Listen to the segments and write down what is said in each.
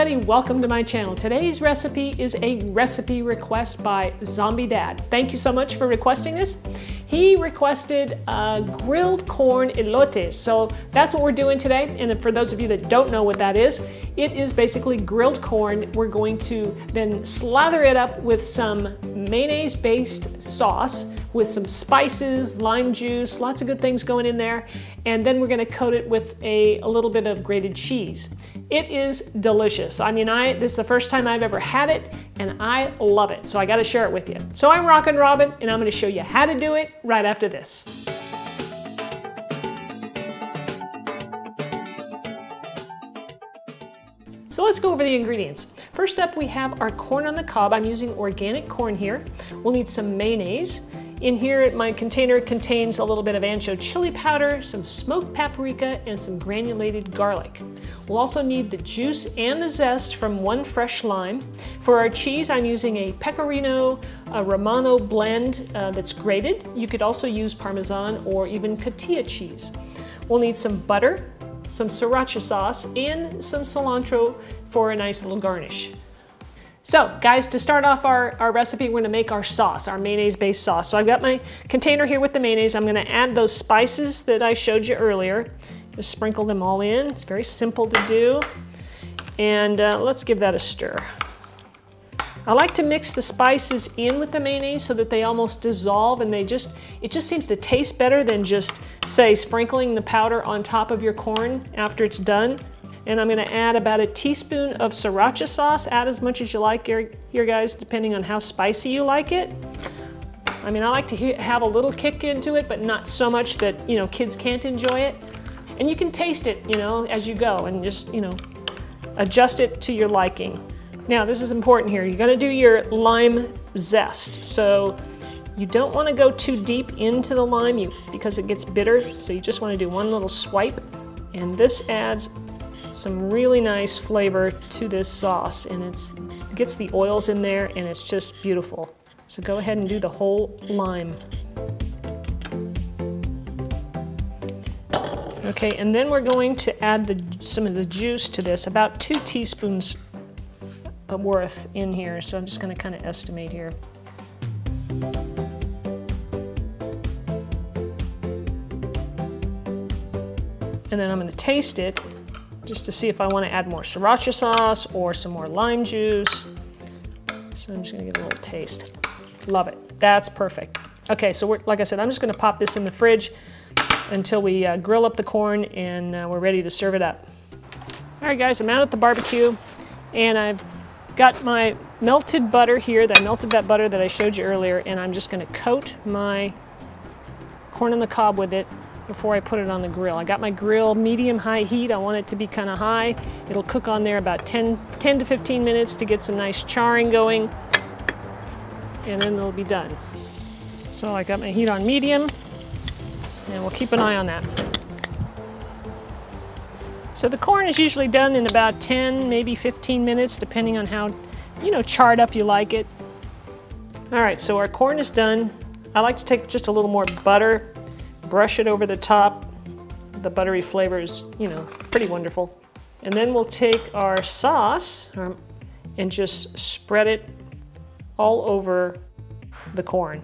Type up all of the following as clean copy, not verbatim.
everybody, welcome to my channel. Today's recipe is a recipe request by Zombie Dad. Thank you so much for requesting this. He requested grilled corn elote, so that's what we're doing today. And for those of you that don't know what that is, it is basically grilled corn. We're going to then slather it up with some mayonnaise-based sauce with some spices, lime juice, lots of good things going in there. And then we're gonna coat it with a little bit of grated cheese. It is delicious. I mean, this is the first time I've ever had it, and I love it, so I gotta share it with you. So I'm Rockin' Robin, and I'm gonna show you how to do it right after this. So let's go over the ingredients. First up, we have our corn on the cob. I'm using organic corn here. We'll need some mayonnaise. In here, my container contains a little bit of ancho chili powder, some smoked paprika, and some granulated garlic. We'll also need the juice and the zest from one fresh lime. For our cheese, I'm using a Pecorino Romano blend that's grated. You could also use Parmesan or even Tortilla cheese. We'll need some butter, some sriracha sauce, and some cilantro for a nice little garnish. So guys, to start off our recipe, we're gonna make our sauce, our mayonnaise-based sauce. So I've got my container here with the mayonnaise. I'm gonna add those spices that I showed you earlier. Just sprinkle them all in. It's very simple to do. And let's give that a stir. I like to mix the spices in with the mayonnaise so that they almost dissolve, and it just seems to taste better than just, say, sprinkling the powder on top of your corn after it's done. And I'm gonna add about a teaspoon of sriracha sauce. Add as much as you like here, guys, depending on how spicy you like it. I mean, I like to have a little kick into it, but not so much that, you know, kids can't enjoy it. And you can taste it, you know, as you go and just, you know, adjust it to your liking. Now, this is important here. You're gonna do your lime zest. So you don't wanna go too deep into the lime because it gets bitter. So you just wanna do one little swipe. And this adds some really nice flavor to this sauce, and it gets the oils in there, and it's just beautiful. So go ahead and do the whole lime. Okay, and then we're going to add some of the juice to this, about 2 teaspoons worth in here. So I'm just gonna kind of estimate here. And then I'm gonna taste it just to see if I want to add more sriracha sauce or some more lime juice. So I'm just gonna give it a little taste. Love it, that's perfect. Okay, so like I said, I'm just gonna pop this in the fridge until we grill up the corn, and we're ready to serve it up. All right guys, I'm out at the barbecue, and I've got my melted butter here. I melted that butter that I showed you earlier, and I'm just gonna coat my corn on the cob with it before I put it on the grill. I got my grill medium-high heat. I want it to be kind of high. It'll cook on there about 10 to 15 minutes to get some nice charring going, and then it'll be done. So I got my heat on medium, and we'll keep an eye on that. So the corn is usually done in about 10, maybe 15 minutes, depending on how, you know, charred up you like it. All right, so our corn is done. I like to take just a little more butter, brush it over the top. The buttery flavor is, you know, pretty wonderful. And then we'll take our sauce and just spread it all over the corn.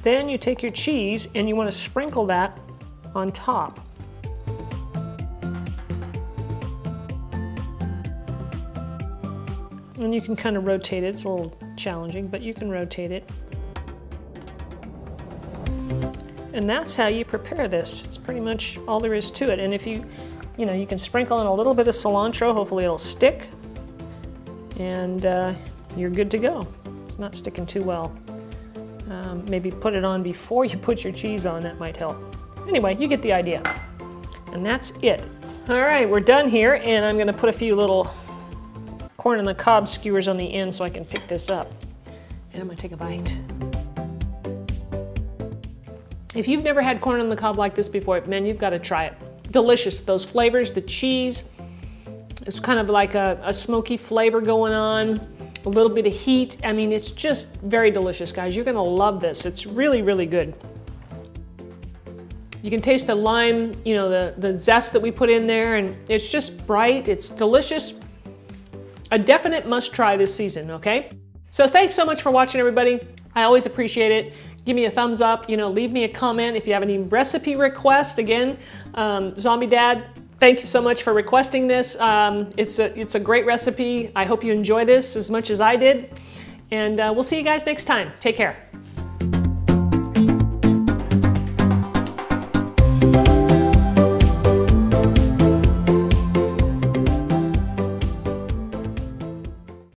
Then you take your cheese and you want to sprinkle that on top. And you can kind of rotate it. It's a little challenging, but you can rotate it. And that's how you prepare this. It's pretty much all there is to it. And if you know, you can sprinkle in a little bit of cilantro. Hopefully it'll stick. And you're good to go. It's not sticking too well. Maybe put it on before you put your cheese on. That might help. Anyway, you get the idea. And that's it. All right, we're done here. And I'm going to put a few little corn on the cob skewers on the end so I can pick this up. And I'm gonna take a bite. If you've never had corn on the cob like this before, man, you've got to try it. Delicious, those flavors, the cheese, it's kind of like a smoky flavor going on. a little bit of heat. I mean, it's just very delicious, guys. You're gonna love this. It's really, really good. You can taste the lime, you know, the zest that we put in there, and it's just bright, it's delicious. A definite must try this season, okay? So thanks so much for watching, everybody. I always appreciate it. Give me a thumbs up, you know, leave me a comment if you have any recipe requests. Again, Zombie Dad, thank you so much for requesting this. It's a great recipe. I hope you enjoy this as much as I did. And we'll see you guys next time. Take care.